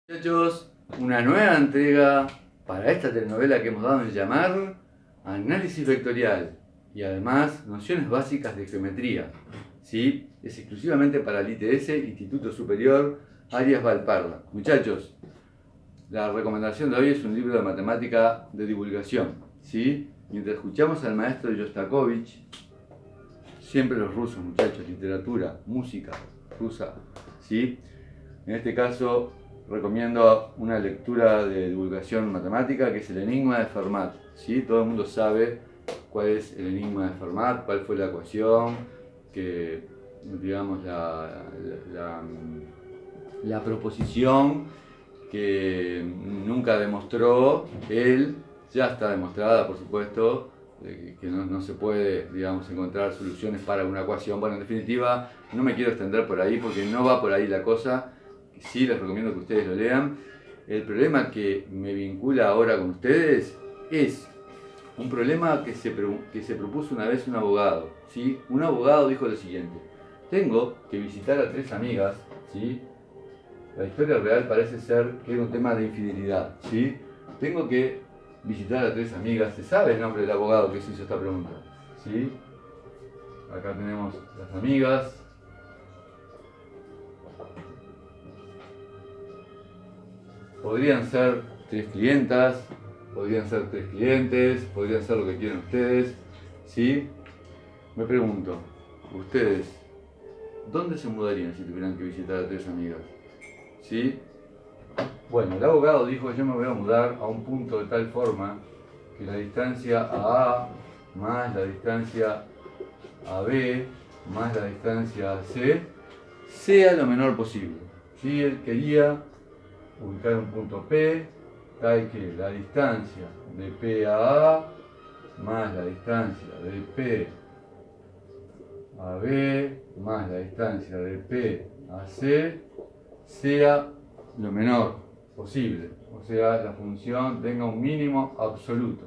Muchachos, una nueva entrega para esta telenovela que hemos dado en llamar Análisis Vectorial y además nociones básicas de geometría. ¿Sí? Es exclusivamente para el ITS, Instituto Superior Arias Valparla. Muchachos, la recomendación de hoy es un libro de matemática de divulgación. ¿Sí? Mientras escuchamos al maestro Yostakovich, siempre los rusos, muchachos, literatura, música rusa. ¿Sí? En este caso recomiendo una lectura de divulgación matemática que es el enigma de Fermat. ¿Sí? Todo el mundo sabe cuál es el enigma de Fermat, cuál fue la ecuación, que digamos la proposición que nunca demostró él, ya está demostrada por supuesto, que no se puede, digamos, encontrar soluciones para una ecuación. Bueno, en definitiva, no me quiero extender por ahí porque no va por ahí la cosa. Sí, les recomiendo que ustedes lo lean. El problema que me vincula ahora con ustedes es un problema que se propuso una vez un abogado. ¿Sí? Un abogado dijo lo siguiente: tengo que visitar a 3 amigas, ¿sí? La historia real parece ser que era un tema de infidelidad, ¿sí? Tengo que visitar a 3 amigas. ¿Se sabe el nombre del abogado que se hizo esta pregunta? ¿Sí? Acá tenemos las amigas. Podrían ser 3 clientas, podrían ser 3 clientes, podrían ser lo que quieran ustedes, ¿sí? Me pregunto, ustedes, ¿dónde se mudarían si tuvieran que visitar a 3 amigas? ¿Sí? Bueno, el abogado dijo: yo me voy a mudar a un punto de tal forma que la distancia a A más la distancia a B más la distancia a C sea lo menor posible. ¿Sí? Él quería ubicar un punto P tal que la distancia de P a A más la distancia de P a B más la distancia de P a C sea lo menor posible, o sea, la función tenga un mínimo absoluto.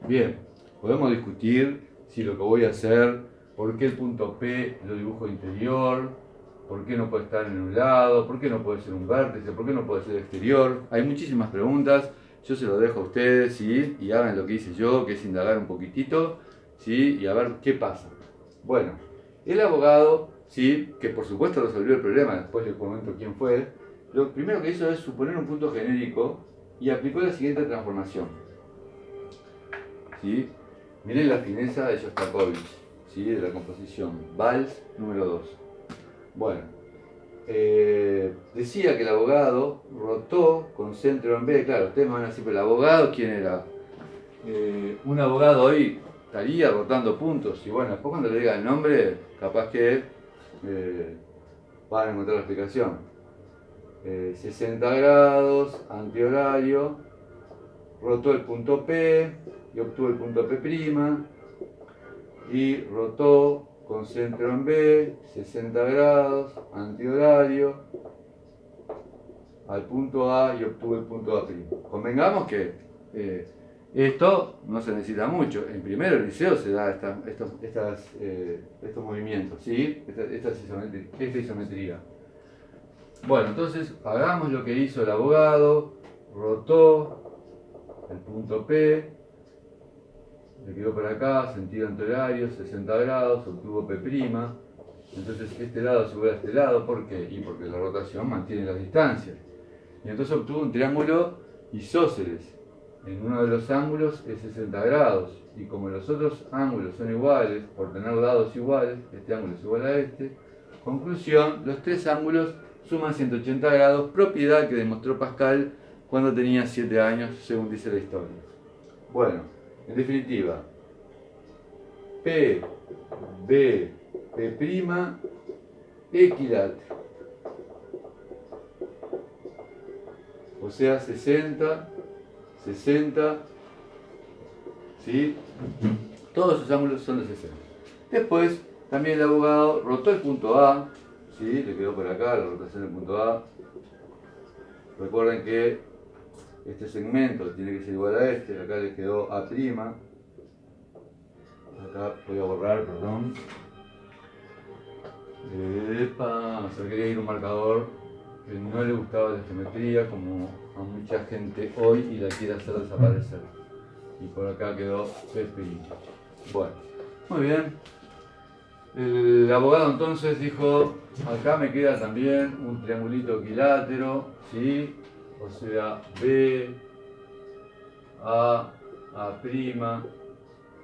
Bien, podemos discutir si lo que voy a hacer, por qué el punto P lo dibujo interior, por qué no puede estar en un lado, por qué no puede ser un vértice, por qué no puede ser exterior. Hay muchísimas preguntas, yo se lo dejo a ustedes, ¿sí? Y hagan lo que hice yo, que es indagar un poquitito, ¿sí? Y a ver qué pasa. Bueno, el abogado, ¿sí? Que por supuesto resolvió el problema, después les comento quién fue. Lo primero que hizo es suponer un punto genérico y aplicó la siguiente transformación. ¿Sí? Miren la fineza de Shostakovich, ¿sí? De la composición Vals número 2. Bueno, decía que el abogado rotó con centro en B. Claro, ustedes me van a decir: pero el abogado, ¿quién era? Un abogado hoy estaría rotando puntos, y bueno, después cuando le diga el nombre, capaz que van a encontrar la explicación. 60 grados, antihorario, rotó el punto P y obtuvo el punto P', y rotó con centro en B, 60 grados, antihorario, al punto A y obtuvo el punto A'. Convengamos que esto no se necesita mucho. En primero liceo se da estos movimientos, ¿sí? Esta isometría. Bueno, entonces hagamos lo que hizo el abogado: rotó el punto P, le quedó por acá, sentido antihorario, 60 grados, obtuvo P'. Entonces este lado se vuelve a este lado, ¿por qué? Y porque la rotación mantiene las distancias. Y entonces obtuvo un triángulo isósceles. En uno de los ángulos es 60 grados, y como los otros ángulos son iguales, por tener lados iguales, este ángulo es igual a este. Conclusión: los 3 ángulos suman 180 grados, propiedad que demostró Pascal cuando tenía 7 años, según dice la historia. Bueno, en definitiva, P, B, P', equilátero. O sea, 60, 60, ¿sí? Todos esos ángulos son de 60. Después, también el abogado rotó el punto A, ¿sí? Le quedó por acá la rotación del punto A. Recuerden que este segmento tiene que ser igual a este, acá le quedó A'. Acá voy a borrar, perdón. Epa, o sea, quería ir un marcador que no le gustaba la geometría como a mucha gente hoy y la quiere hacer desaparecer. Y por acá quedó P'. Bueno, muy bien. El abogado entonces dijo, acá me queda también un triangulito equilátero, ¿sí? O sea, B, A',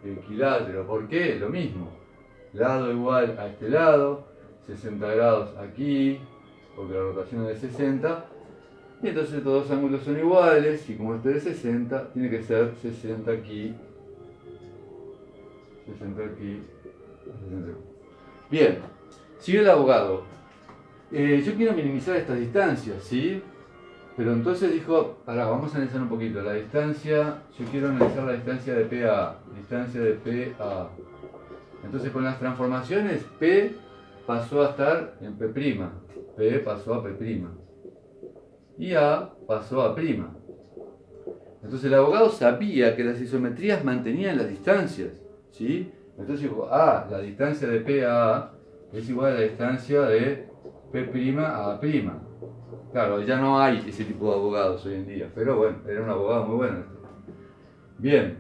equilátero. ¿Por qué? Lo mismo. Lado igual a este lado, 60 grados aquí, porque la rotación es de 60. Y entonces estos dos ángulos son iguales, y como este es de 60, tiene que ser 60 aquí, 60 aquí, 60 aquí. Bien, sigue el abogado. Yo quiero minimizar estas distancias, ¿sí? Pero entonces dijo, pará, vamos a analizar un poquito. La distancia, yo quiero analizar la distancia de P a A. Distancia de P a A. Entonces con las transformaciones, P pasó a estar en P'. P pasó a P'. Y A pasó a prima. Entonces el abogado sabía que las isometrías mantenían las distancias, ¿sí? Entonces dijo, la distancia de P a A es igual a la distancia de P' a A'. Claro, ya no hay ese tipo de abogados hoy en día, pero bueno, era un abogado muy bueno. Bien,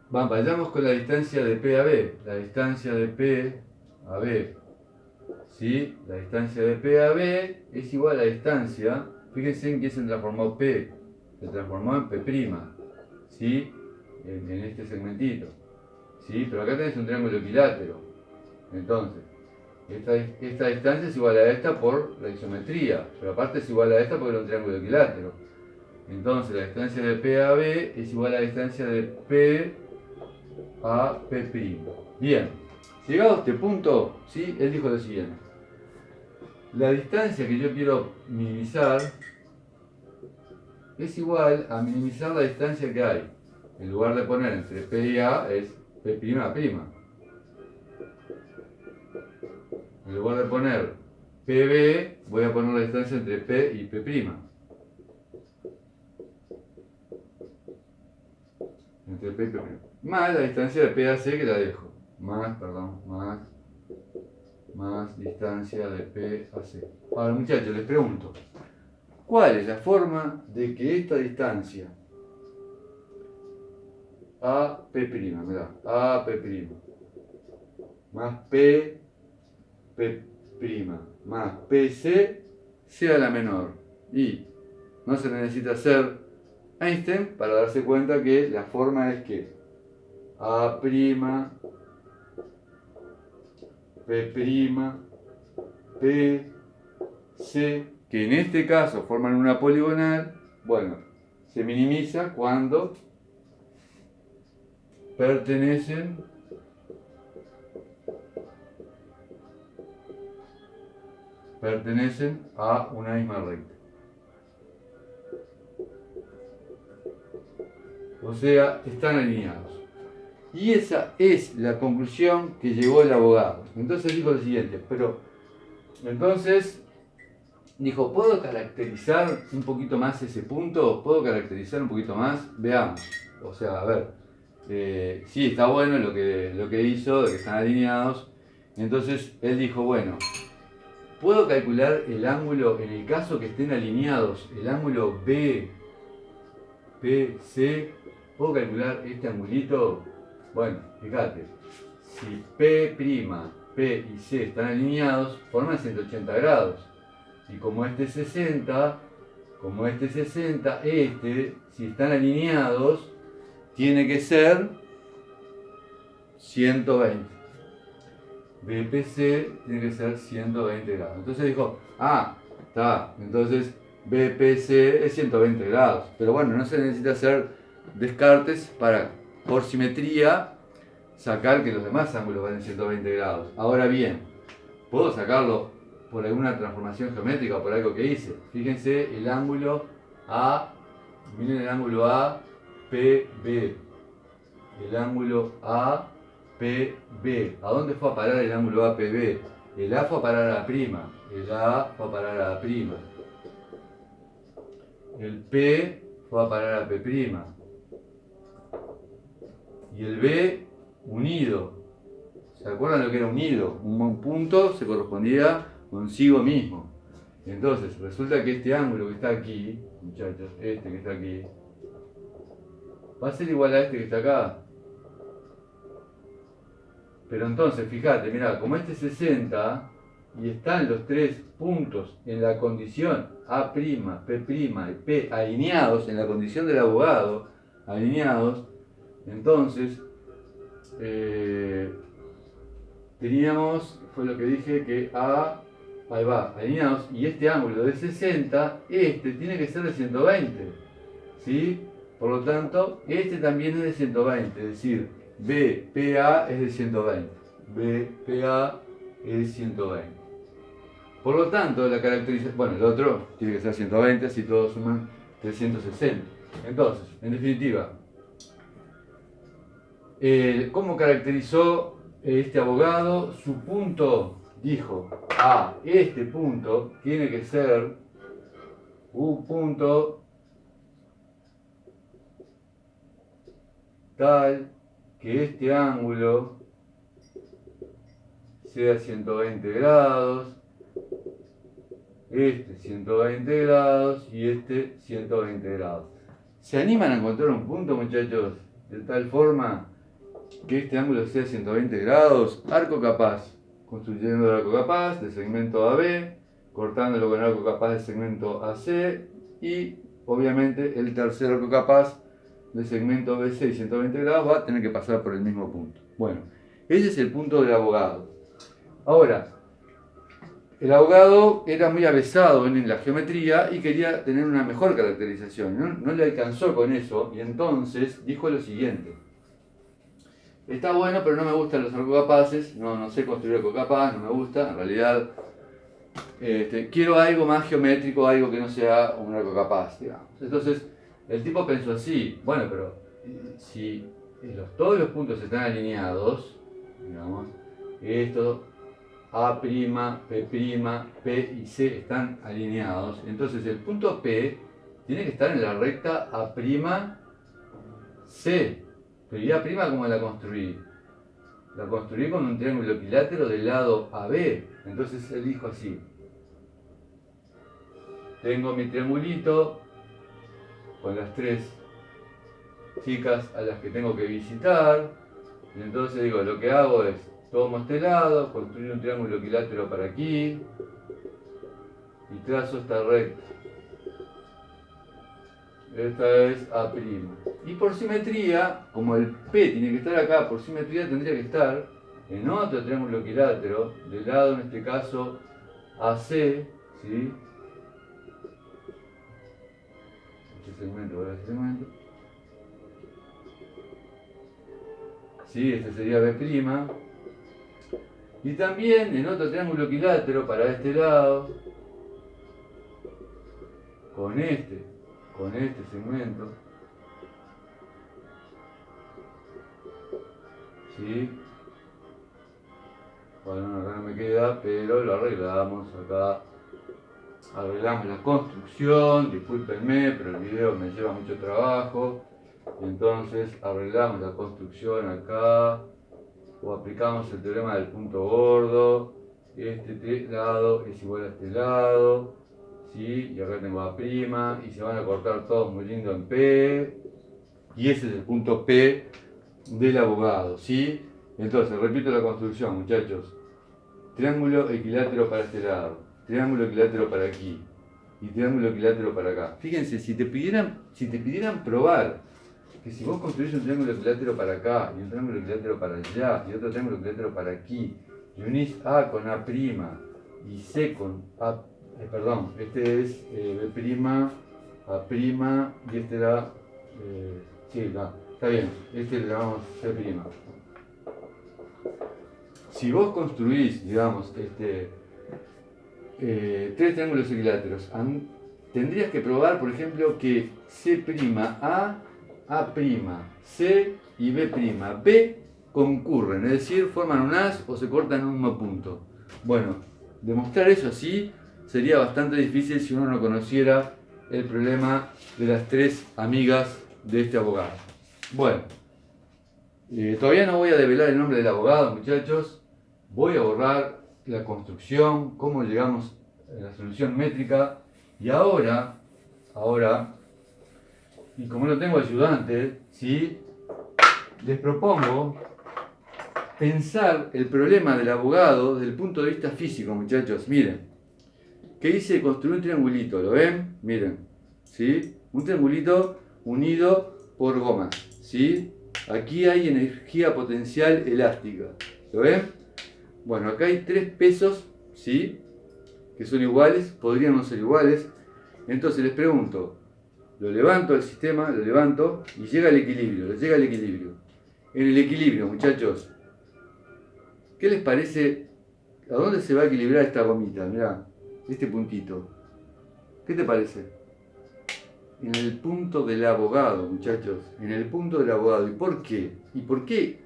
vayamos con la distancia de P a B. La distancia de P a B, ¿sí? La distancia de P a B es igual a la distancia, fíjense en que se transformó P, se transformó en P', ¿sí? En este segmentito, ¿sí? Pero acá tenés un triángulo equilátero. Entonces, esta distancia es igual a esta por la isometría, pero aparte es igual a esta porque era un triángulo equilátero. Entonces la distancia de P a B es igual a la distancia de P a P'. Bien, llegado a este punto, ¿sí? Él dijo lo siguiente. La distancia que yo quiero minimizar es igual a minimizar la distancia que hay. En lugar de poner entre P y A es P' a'. En lugar de poner PB, voy a poner la distancia entre P y P'. Entre P y P'. Más la distancia de P a C que la dejo. Más distancia de P a C. Ahora muchachos, les pregunto. ¿Cuál es la forma de que esta distancia AP', mirá, AP', más P', más PC sea la menor? Y no se necesita ser Einstein para darse cuenta que la forma es que A', P', C, que en este caso forman una poligonal, bueno, se minimiza cuando pertenecen a una misma recta. O sea, están alineados. Y esa es la conclusión que llegó el abogado. Entonces dijo lo siguiente, pero entonces dijo, ¿puedo caracterizar un poquito más ese punto? ¿Puedo caracterizar un poquito más? Veamos. O sea, a ver, sí, está bueno lo que hizo, de que están alineados. Entonces él dijo, bueno, ¿puedo calcular el ángulo, en el caso que estén alineados, el ángulo BPC? ¿Puedo calcular este angulito? Bueno, fíjate, si P', P y C están alineados, forman 180 grados. Y como este es 60, si están alineados, tiene que ser 120. BPC tiene que ser 120 grados. Entonces dijo, está, entonces BPC es 120 grados. Pero bueno, no se necesita hacer descartes para, por simetría, sacar que los demás ángulos van en 120 grados. Ahora bien, ¿puedo sacarlo por alguna transformación geométrica o por algo que hice? Fíjense el ángulo A, miren el ángulo APB. El ángulo APB. ¿A dónde fue a parar el ángulo APB? El A fue a parar a la prima. El A fue a parar a la prima. El P fue a parar a P'. Y el B unido. ¿Se acuerdan lo que era unido? Un punto se correspondía consigo mismo. Entonces, resulta que este ángulo que está aquí, muchachos, este que está aquí, va a ser igual a este que está acá. Pero entonces, fíjate, mirá, como este es 60 y están los tres puntos en la condición A', P' y P alineados, en la condición del abogado, alineados, entonces teníamos, fue lo que dije, que ahí va, alineados, y este ángulo de 60, este tiene que ser de 120, ¿sí? Por lo tanto, este también es de 120, es decir, BPA es de 120, BPA es de 120. Por lo tanto, la caracterización, bueno, el otro tiene que ser 120, así todos suman 360. Entonces, en definitiva, ¿cómo caracterizó este abogado su punto? Dijo, este punto tiene que ser un punto tal que este ángulo sea 120 grados, este 120 grados y este 120 grados. ¿Se animan a encontrar un punto, muchachos? De tal forma que este ángulo sea 120 grados, arco capaz, construyendo el arco capaz de segmento AB, cortándolo con el arco capaz de segmento AC y obviamente el tercer arco capaz de segmento BC y 120 grados va a tener que pasar por el mismo punto. Bueno, ese es el punto del abogado. Ahora, el abogado era muy avesado en la geometría y quería tener una mejor caracterización. No le alcanzó con eso y entonces dijo lo siguiente. Está bueno, pero no me gustan los arcocapaces, no sé construir arcocapaz, no me gusta, en realidad quiero algo más geométrico, algo que no sea un arcocapaz, digamos. Entonces, el tipo pensó así, bueno, pero si todos los puntos están alineados, digamos, esto, A', P', P y C están alineados, entonces el punto P tiene que estar en la recta A', C. Pero ¿y A' cómo la construí? La construí con un triángulo equilátero del lado AB. Entonces él dijo así. Tengo mi triangulito con las tres chicas a las que tengo que visitar. Y entonces digo, lo que hago es, tomo este lado, construir un triángulo equilátero para aquí y trazo esta recta. Esta es A'. Y por simetría, como el P tiene que estar acá, por simetría tendría que estar en otro triángulo equilátero, del lado en este caso AC, ¿sí? Este segmento, este segmento. ¿Sí? Este sería B'. Y también en otro triángulo equilátero para este lado, con este segmento, ¿sí? Bueno, acá no me queda, pero lo arreglamos acá. Arreglamos la construcción, discúlpenme, pero el video me lleva mucho trabajo. Y entonces arreglamos la construcción acá, o aplicamos el teorema del punto gordo. Este lado es igual a este lado, ¿sí? Y acá tengo A', y se van a cortar todos muy lindo en P. Y ese es el punto P del abogado, ¿sí? Entonces, repito la construcción, muchachos. Triángulo equilátero para este lado, triángulo equilátero para aquí y triángulo equilátero para acá. Fíjense, si te pidieran probar que si vos construís un triángulo equilátero para acá y un triángulo equilátero para allá y otro triángulo equilátero para aquí y unís A con A' y C con A, perdón, este es B', A' y este era, sí, no, está bien, este le llamamos C'. Si vos construís, digamos, tres triángulos equiláteros, tendrías que probar, por ejemplo, que C', A', C y B' concurren, es decir, forman un as o se cortan en un mismo punto. Bueno, demostrar eso así sería bastante difícil si uno no conociera el problema de las tres amigas de este abogado. Bueno, todavía no voy a develar el nombre del abogado, muchachos. Voy a borrar la construcción, cómo llegamos la solución métrica. Y ahora, y como no tengo ayudante, ¿sí? Les propongo pensar el problema del abogado desde el punto de vista físico, muchachos. Miren, ¿qué hice? Construir un triangulito, ¿lo ven? Miren, ¿sí? Un triangulito unido por gomas, ¿sí? Aquí hay energía potencial elástica, ¿lo ven? Bueno, acá hay 3 pesos, ¿sí? Que son iguales, podrían no ser iguales. Entonces les pregunto, lo levanto al sistema, lo levanto y llega al equilibrio, llega al equilibrio. En el equilibrio, muchachos, ¿qué les parece? ¿A dónde se va a equilibrar esta gomita? Mirá, este puntito. ¿Qué te parece? En el punto del abogado, muchachos. En el punto del abogado. ¿Y por qué? ¿Y por qué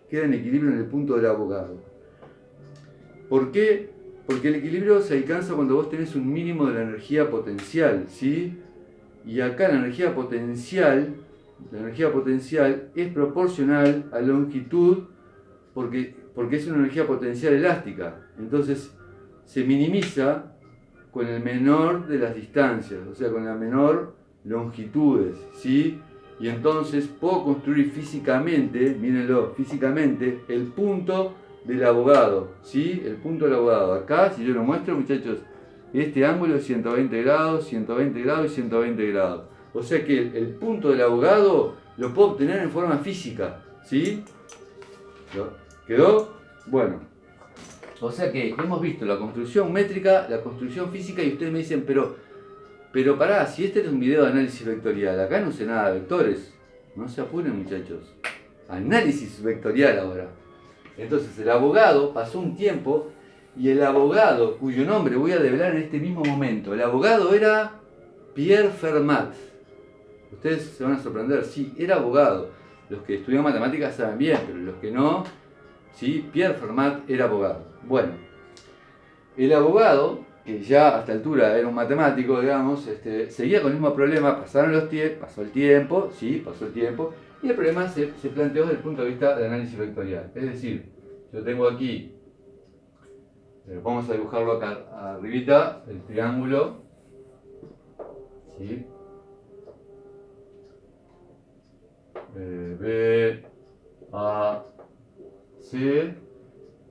queda en equilibrio en el punto del abogado? ¿Por qué? Porque el equilibrio se alcanza cuando vos tenés un mínimo de la energía potencial, ¿sí? Y acá la energía potencial es proporcional a la longitud porque es una energía potencial elástica. Entonces se minimiza con el menor de las distancias, o sea, con la menor longitudes, ¿sí? Y entonces puedo construir físicamente, mírenlo, físicamente, el punto del abogado, ¿sí? El punto del abogado. Acá, si yo lo muestro, muchachos, este ángulo es 120 grados, 120 grados y 120 grados. O sea que el punto del abogado lo puedo obtener en forma física, ¿sí? ¿Quedó? Bueno. O sea que hemos visto la construcción métrica, la construcción física y ustedes me dicen, pero pará, si este es un video de análisis vectorial, acá no sé nada de vectores. No se apuren, muchachos. Análisis vectorial ahora. Entonces el abogado pasó un tiempo y el abogado, cuyo nombre voy a develar en este mismo momento, el abogado era Pierre Fermat. Ustedes se van a sorprender, sí, era abogado. Los que estudian matemáticas saben bien, pero los que no, sí, Pierre Fermat era abogado. Bueno, el abogado, que ya a esta altura era un matemático, digamos, seguía con el mismo problema, pasó el tiempo, sí, pasó el tiempo, y el problema se planteó desde el punto de vista del análisis vectorial. Es decir, yo tengo aquí, vamos a dibujarlo acá arribita, el triángulo, ¿sí? B, A, C,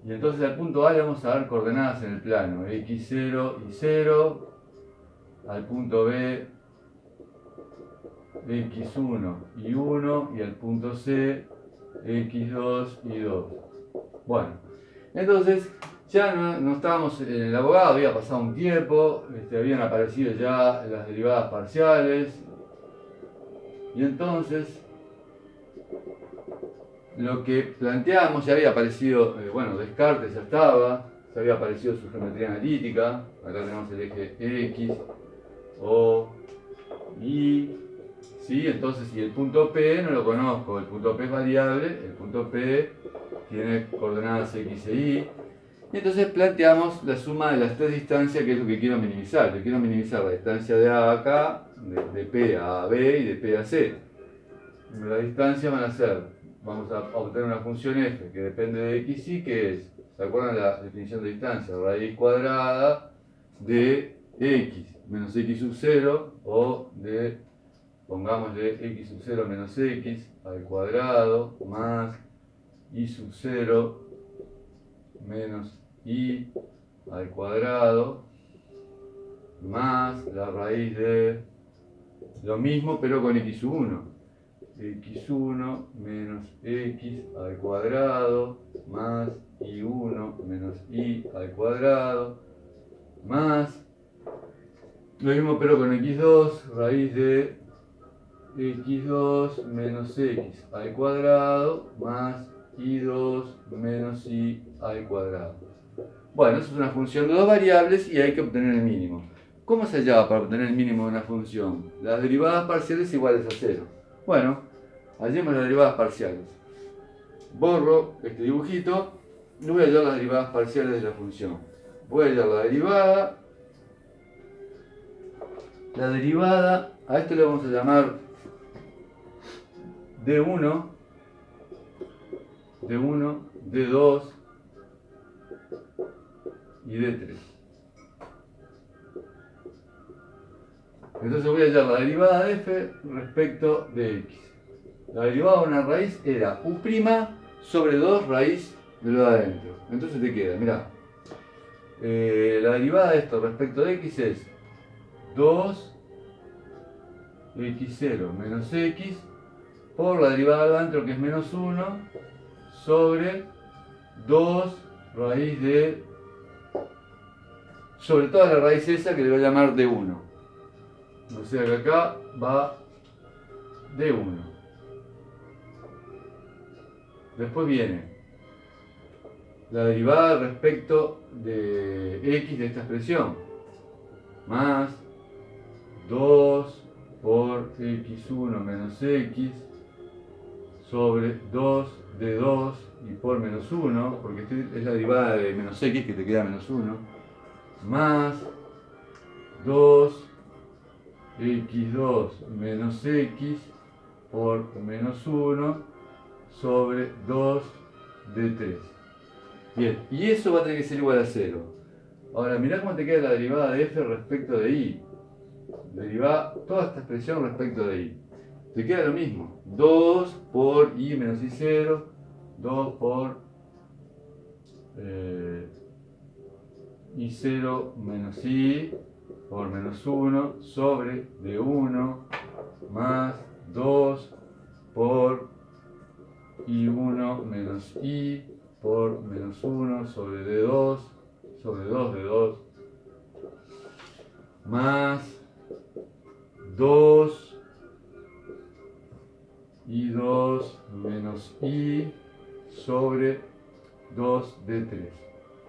y entonces al punto A le vamos a dar coordenadas en el plano, x0 y 0, al punto B, x1 y 1, y al punto C, x2 y 2. Bueno, entonces ya no estábamos en el abogado, había pasado un tiempo, habían aparecido ya las derivadas parciales, y entonces lo que planteamos ya había aparecido, bueno, Descartes ya estaba, ya había aparecido su geometría analítica, acá tenemos el eje X, O, Y, ¿sí? Entonces, y el punto P no lo conozco, el punto P es variable, el punto P tiene coordenadas X e Y, y entonces planteamos la suma de las 3 distancias, que es lo que quiero minimizar. Yo quiero minimizar la distancia de A a K, de P a B y de P a C. Las distancias van a ser, vamos a obtener una función f que depende de x y que es, ¿se acuerdan la definición de distancia? Raíz cuadrada de x menos x sub 0 o de, pongámosle x sub 0 menos x al cuadrado más y sub 0 menos y al cuadrado más la raíz de lo mismo pero con x sub 1. x1 menos x al cuadrado más y1 menos y al cuadrado más lo mismo pero con x2, raíz de x2 menos x al cuadrado más y2 menos y al cuadrado. Bueno, eso es una función de 2 variables y hay que obtener el mínimo. ¿Cómo se hallaba para obtener el mínimo de una función? Las derivadas parciales iguales a 0. Bueno, hallemos las derivadas parciales. Borro este dibujito y voy a hallar las derivadas parciales de la función. Voy a hallar la derivada, a esto le vamos a llamar D1, D2 y D3. Entonces voy a hallar la derivada de f respecto de x. La derivada de una raíz era u' sobre 2 raíz de lo de adentro. Entonces te queda, mirá, la derivada de esto respecto de x es 2x0 menos x por la derivada de adentro, que es menos 1, sobre 2 raíz de, sobre toda la raíz esa que le voy a llamar d1. O sea que acá va d1. Después viene la derivada respecto de x de esta expresión, más 2 por x1 menos x sobre 2 de 2 y por menos 1, porque esta es la derivada de menos x que te queda menos 1, más 2 x2 menos x por menos 1 sobre 2 de 3. Bien, y eso va a tener que ser igual a 0. Ahora, mirá cómo te queda la derivada de f respecto de y. Derivar toda esta expresión respecto de y. Te queda lo mismo. 2 por y menos y0, 2 por y0 menos y por menos 1 sobre d1 más 2 por y1 menos y por menos 1 sobre d2 sobre 2 de 2 más 2 y 2 menos y sobre 2 de 3.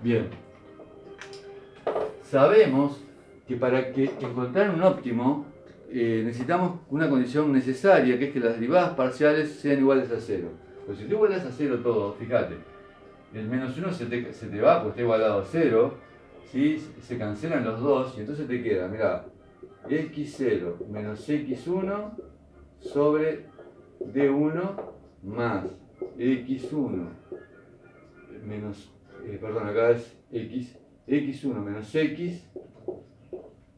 Bien, sabemos que para que encontrar un óptimo necesitamos una condición necesaria, que es que las derivadas parciales sean iguales a 0. Pues si tú igualas a 0 todo, fíjate, el menos 1 se te va porque está igualado a 0, ¿sí? Se cancelan los dos y entonces te queda, mirá, x0 menos x1 sobre d1 más x1 menos, perdón, acá es x1 menos x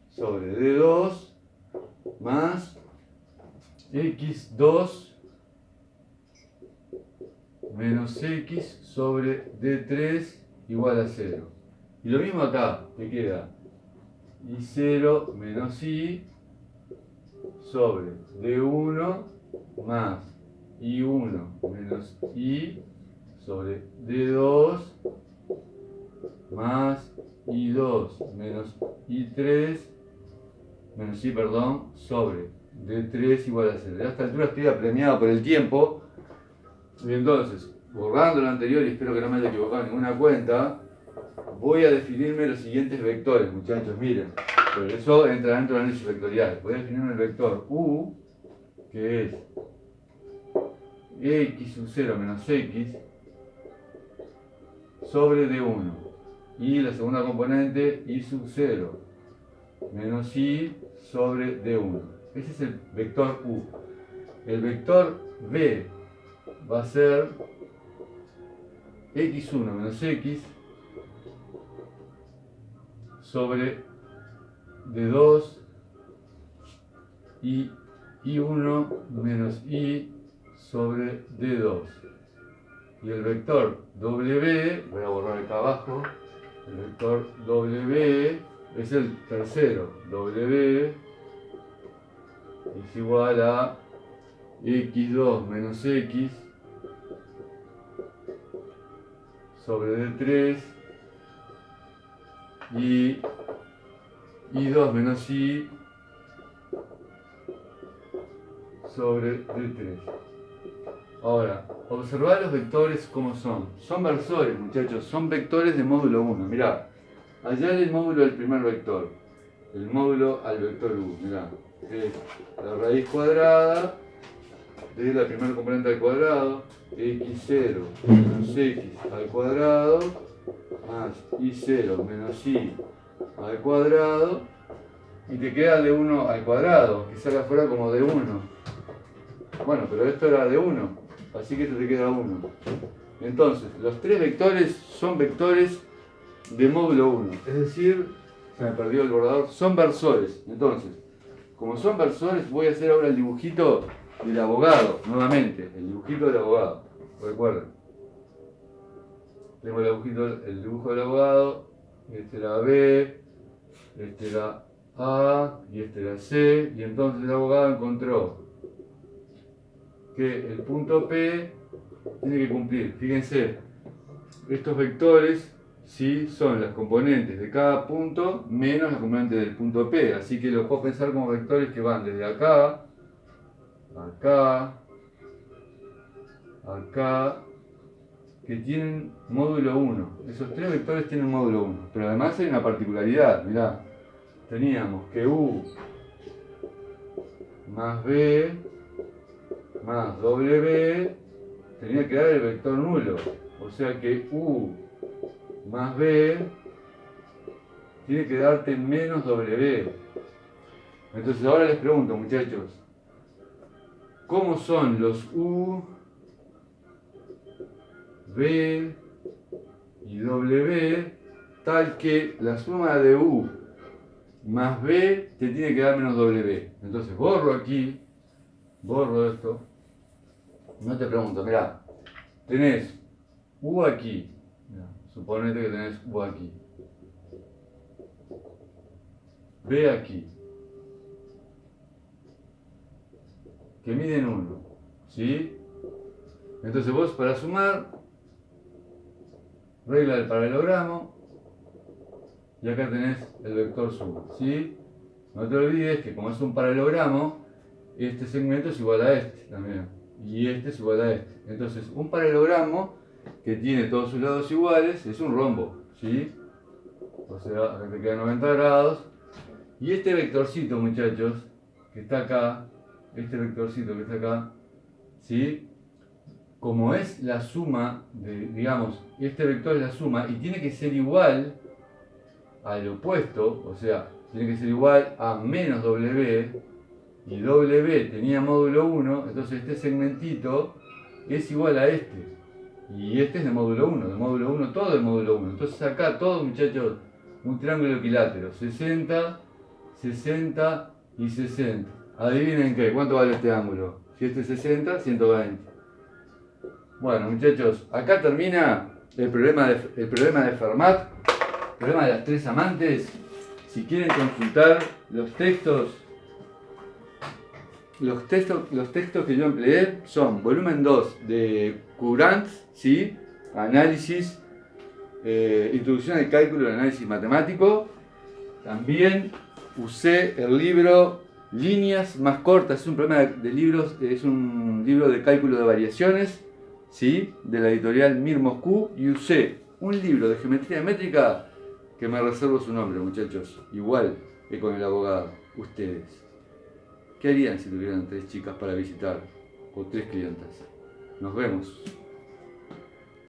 sobre d2 más x2 menos x sobre d3 igual a 0. Y lo mismo acá, te queda y0 menos y sobre d1 más y1 menos y sobre d2 más y2 menos y3 menos y, perdón, sobre d3 igual a 0. A esta altura estoy apremiado por el tiempo. Y entonces, borrando lo anterior, y espero que no me haya equivocado en ninguna cuenta, voy a definirme los siguientes vectores, muchachos, miren. Por eso entra dentro del análisis vectorial. Voy a definirme el vector u, que es x sub 0 menos x sobre d1. Y la segunda componente, y sub 0 menos y sobre d1. Ese es el vector u. El vector b va a ser x1 menos x sobre d2 y y1 menos y sobre d2. Y el vector w, voy a borrar acá abajo, el vector w es el tercero. W es igual a x2 menos x sobre d3 y y2 menos y sobre d3. Ahora, observad los vectores como son. Son versores, muchachos, son vectores de módulo 1. Mirá, allá el módulo del primer vector, el módulo al vector u. Mirá, es la raíz cuadrada de la primera componente al cuadrado, x0 menos x al cuadrado, más y0 menos y al cuadrado, y te queda d1 al cuadrado, que salga afuera como d1. Bueno, pero esto era d1, así que esto te queda 1. Entonces, los tres vectores son vectores de módulo 1, es decir, se me perdió el borrador, son versores. Entonces, como son versores, voy a hacer ahora el dibujito del abogado, nuevamente, el dibujito del abogado. Recuerden. Tengo el dibujo del abogado, este era B, este era A y este era C, y entonces el abogado encontró que el punto P tiene que cumplir. Fíjense, estos vectores sí son las componentes de cada punto menos las componentes del punto P, así que los puedo pensar como vectores que van desde acá, acá, acá, que tienen módulo 1. Esos tres vectores tienen módulo 1, pero además hay una particularidad, mirá, teníamos que U más B más W tenía que dar el vector nulo, o sea que U más B tiene que darte menos W. Entonces ahora les pregunto, muchachos, ¿cómo son los U, B y W tal que la suma de U más B te tiene que dar menos W? Entonces borro aquí, borro esto, no te pregunto, mirá, tenés U aquí, mirá, suponete que tenés U aquí, B aquí, que miden 1, ¿sí? Entonces vos para sumar, regla del paralelogramo, y acá tenés el vector suma, ¿sí? No te olvides que como es un paralelogramo, este segmento es igual a este también, y este es igual a este. Entonces un paralelogramo que tiene todos sus lados iguales es un rombo, ¿sí? O sea, acá te quedan 90 grados, y este vectorcito, muchachos, que está acá, este vectorcito que está acá, ¿sí? Como es la suma, digamos, este vector es la suma y tiene que ser igual al opuesto, o sea, tiene que ser igual a menos W, y W tenía módulo 1, entonces este segmentito es igual a este, y este es de módulo 1, todo de módulo 1. Entonces acá todo, muchachos, un triángulo equilátero, 60, 60 y 60. Adivinen qué, ¿cuánto vale este ángulo? Si este es 60, 120. Bueno, muchachos, acá termina el problema de Fermat, el problema de las tres amantes. Si quieren consultar los textos que yo empleé son volumen 2 de Courant, ¿sí? Análisis, introducción al cálculo y análisis matemático. También usé el libro Líneas más cortas, es un problema de libros, es un libro de cálculo de variaciones, ¿sí? De la editorial Mir Moscú, y usé un libro de geometría métrica que me reservo su nombre, muchachos, igual que con el abogado. Ustedes, ¿qué harían si tuvieran tres chicas para visitar o tres clientas? Nos vemos.